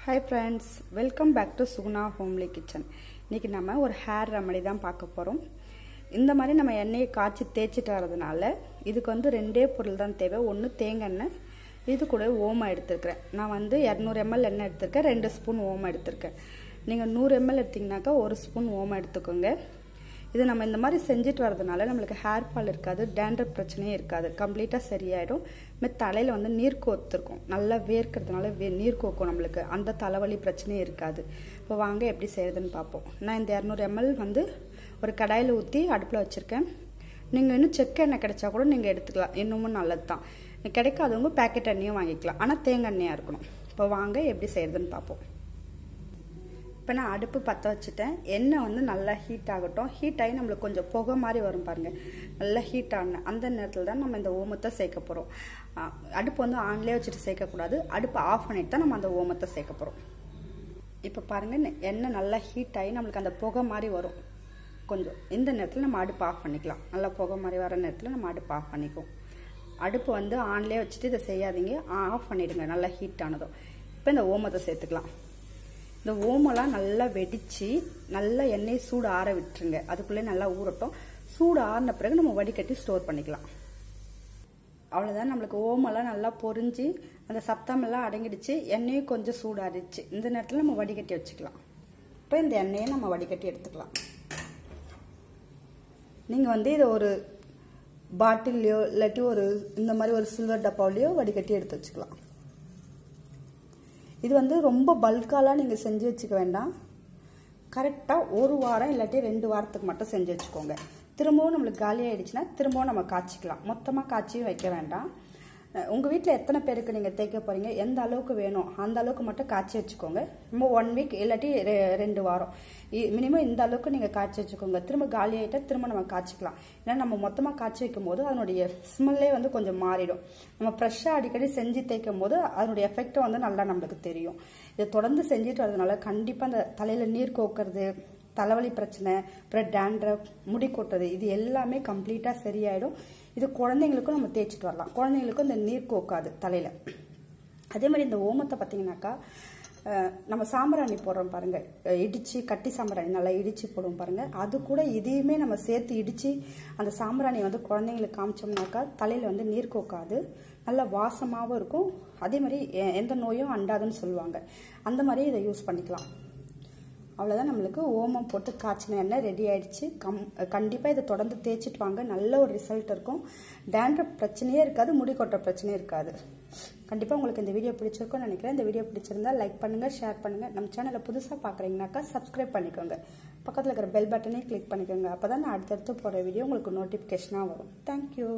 Hi friends, welcome back to Suguna Homely Kitchen. இன்னைக்கு நம்ம ஒரு ஹேர் ரெமெடி தான் பார்க்க போறோம். இந்த மாதிரி நம்ம எண்ணெயை காய்ச்சி தேய்ச்சிட்டு வரதுனால இதுக்கு வந்து ரெண்டே பொருள் தான் தேவை. ஒன்னு தேங்காய் எண்ணெய், இது கூட ஓமம் எடுத்துக்கிறேன். நான் வந்து 200 ml எண்ணெய் எடுத்துர்க்கேன், 2 ஸ்பூன் ஓமம் எடுத்துர்க்கேன். நீங்க 100 ml எடுத்தீங்கனாக்கா 1 ஸ்பூன் ஓமம் எடுத்துக்கோங்க. இது நம்ம இந்த மாதிரி செஞ்சிட்டு வரதுனால நமக்கு ஹேர் ஃபால் இருக்காது, டேண்ட்ரஃப் பிரச்சனையே இருக்காது, கம்ப்ளீட்டா சரியாயிடும். தலையில வந்து நீர் கோர்த்திருக்கும், நல்லா வேர்க்கிறதுனால நீர் கோக்கும், நம்மளுக்கு அந்த தலைவலி பிரச்சனையே இருக்காது. இப்போ வாங்க எப்படி செய்யறதுன்னு பார்ப்போம். நான் இந்த 200 ml வந்து ஒரு கடாயில் ஊற்றி அடுப்பில் வச்சுருக்கேன். நீங்கள் இன்னும் செக்கு எண்ணெய் கிடைச்சா கூட நீங்கள் எடுத்துக்கலாம், இன்னமும் நல்லது தான். கிடைக்காதவங்க பேக்கெட் எண்ணெயும் வாங்கிக்கலாம், ஆனால் தேங்காய் எண்ணெயாக இருக்கணும். இப்போ வாங்க எப்படி செய்யறதுன்னு பார்ப்போம். இப்போ நான் அடுப்பு பற்ற வச்சுட்டேன். எண்ணெய் வந்து நல்லா ஹீட் ஆகட்டும். ஹீட் ஆகி நம்மளுக்கு கொஞ்சம் புகை மாதிரி வரும் பாருங்கள், நல்லா ஹீட் ஆன அந்த நேரத்தில் தான் நம்ம இந்த ஓமத்தை சேர்க்க போகிறோம். அடுப்பு வந்து ஆன்லேயே வச்சுட்டு சேர்க்கக்கூடாது, அடுப்பு ஆஃப் பண்ணிட்டு தான் நம்ம அந்த ஓமத்தை சேர்க்க போகிறோம். இப்போ பாருங்கள், எண்ணெய் நல்லா ஹீட் ஆகி நம்மளுக்கு அந்த புகை மாதிரி வரும் கொஞ்சம். இந்த நேரத்தில் நம்ம அடுப்பு ஆஃப் பண்ணிக்கலாம். நல்லா புகை மாதிரி வர நேரத்தில் நம்ம அடுப்பு ஆஃப் பண்ணிக்குவோம். அடுப்பு வந்து ஆன்லேயே வச்சுட்டு இதை செய்யாதீங்க, ஆஃப் பண்ணிவிடுங்க நல்லா ஹீட் ஆனதும். இப்போ இந்த ஓமத்தை சேர்த்துக்கலாம். இந்த ஓமெல்லாம் நல்லா வெடிச்சு நல்லா எண்ணெய் சூடு ஆற விட்டுருங்க. அதுக்குள்ளே நல்லா ஊறட்டும். சூடு ஆறின பிறகு நம்ம வடிகட்டி ஸ்டோர் பண்ணிக்கலாம். அவ்வளோதான், நம்மளுக்கு ஓமெல்லாம் நல்லா பொரிஞ்சு அந்த சத்தமெல்லாம் அடங்கிடுச்சு, எண்ணெயும் கொஞ்சம் சூடாறிடுச்சு. இந்த நேரத்தில் நம்ம வடிகட்டி வச்சுக்கலாம். இப்போ இந்த எண்ணெயை நம்ம வடிகட்டி எடுத்துக்கலாம். நீங்கள் வந்து இதை ஒரு பாட்டில்லையோ இல்லாட்டி ஒரு இந்த மாதிரி ஒரு சில்வர் டப்பாவிலையோ வடிகட்டி எடுத்து வச்சுக்கலாம். இது வந்து ரொம்ப பல்காலாம் நீங்கள் செஞ்சு வச்சுக்க வேண்டாம். கரெக்டாக ஒரு வாரம் இல்லாட்டி 2 வாரத்துக்கு மட்டும் செஞ்சு வச்சுக்கோங்க. திரும்பவும் நம்மளுக்கு காலி ஆகிடுச்சுன்னா திரும்பவும் நம்ம காய்ச்சிக்கலாம். மொத்தமாக காய்ச்சியும் வைக்க வேண்டாம். உங்கள் வீட்டில் எத்தனை பேருக்கு நீங்கள் தேய்க்க போகிறீங்க, எந்த அளவுக்கு வேணும் அந்த அளவுக்கு மட்டும் காய்ச்சி வச்சுக்கோங்க. நம்ம 1 வீக் இல்லாட்டி 2 வாரம் மினிமம் இந்த அளவுக்கு நீங்கள் காய்ச்சி வச்சுக்கோங்க. திரும்ப காலி ஆகிட்டா திரும்ப நம்ம காய்ச்சிக்கலாம். ஏன்னா நம்ம மொத்தமாக காய்ச்சி வைக்கும் போது அதனுடைய ஸ்மெல்லே வந்து கொஞ்சம் மாறிடும். நம்ம ஃப்ரெஷ்ஷாக அடிக்கடி செஞ்சு தேய்க்கும் போது அதனுடைய எஃபெக்ட் வந்து நல்லா நம்மளுக்கு தெரியும். இதை தொடர்ந்து செஞ்சுட்டு வரதுனால கண்டிப்பாக அந்த தலையில் நீர் கோக்கிறது, தலைவலி பிரச்சனை, அப்புறம் டேண்ட்ரஃப், முடி கொட்டுறது, இது எல்லாமே கம்ப்ளீட்டாக சரியாயிடும். இது குழந்தைங்களுக்கும் நம்ம தேய்ச்சிட்டு வரலாம். குழந்தைங்களுக்கும் இந்த நீர் கோக்காது தலையில். அதே மாதிரி இந்த ஓமத்தை பார்த்தீங்கன்னாக்கா நம்ம சாம்பிராணி போடுறோம் பாருங்கள், இடித்து கட்டி சாம்பிராணி நல்லா இடித்து போடுவோம் பாருங்கள், அது கூட இதையுமே நம்ம சேர்த்து இடித்து அந்த சாம்பிராணி வந்து குழந்தைங்களுக்கு காமிச்சோம்னாக்கா தலையில் வந்து நீர் கோக்காது, நல்ல வாசமாகவும் இருக்கும். அதே மாதிரி எந்த நோயும் அண்டாதுன்னு சொல்லுவாங்க. அந்த மாதிரி இதை யூஸ் பண்ணிக்கலாம். அவ்வளோதான், நம்மளுக்கு ஓமம் போட்டு காய்ச்சின எண்ணெய் ரெடி ஆயிடுச்சு. கண்டிப்பாக இதை தொடர்ந்து தேய்ச்சிட்டு வாங்க, நல்ல ஒரு ரிசல்ட் இருக்கும். டேண்ட்ரஃப் பிரச்சனையே இருக்காது, முடி கொட்டுற பிரச்சனையே இருக்காது. கண்டிப்பாக உங்களுக்கு இந்த வீடியோ பிடிச்சிருக்கும்னு நினைக்கிறேன். இந்த வீடியோ பிடிச்சிருந்தா லைக் பண்ணுங்கள், ஷேர் பண்ணுங்கள். நம்ம சேனலை புதுசாக பார்க்குறீங்கனாக்கா சப்ஸ்கிரைப் பண்ணிக்கோங்க. பக்கத்தில் இருக்கிற பெல் பட்டனையும் கிளிக் பண்ணிக்கோங்க. அப்போ தான் நான் அடுத்தடுத்து போகிற வீடியோ உங்களுக்கு நோட்டிஃபிகேஷனாக வரும். தேங்க்யூ.